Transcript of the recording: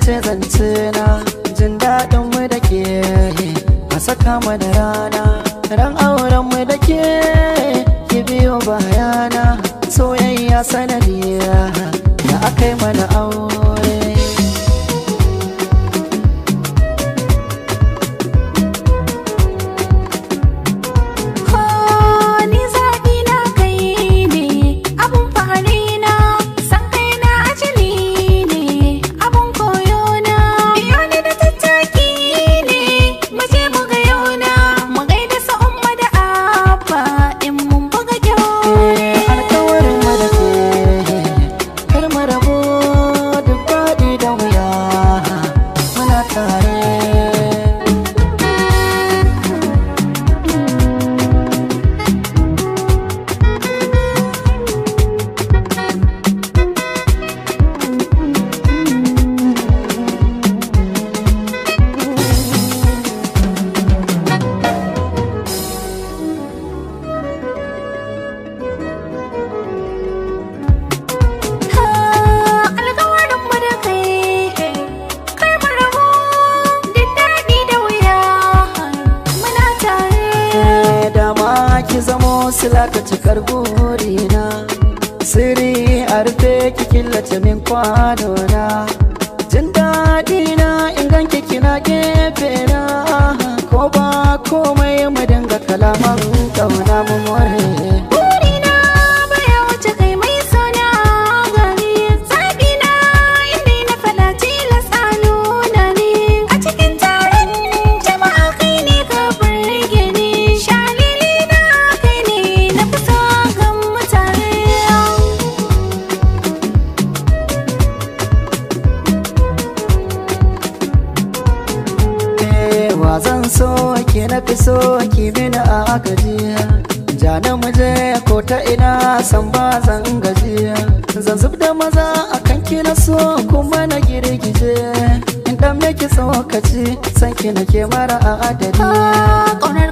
ce zance na jin daɗin mu da ke a saka mana rana ran auren mu da ke ki biyo bayana soyayya sanadiya da aka yi mana aure. Ki zamo sila ka cikar burina sirri a rufe ki killace min kwanona jin daɗi na inganki kina gefe na ko ba komai mu dinga kalaman ƙauna mu more. Zan so ki na fi so ki mini a gajiya jana muje ko ta ina san ba zan gajiya zan zub da maza a kan ki na so kuma na girgije in dan miki tsokaci san ki nake mara a adadi.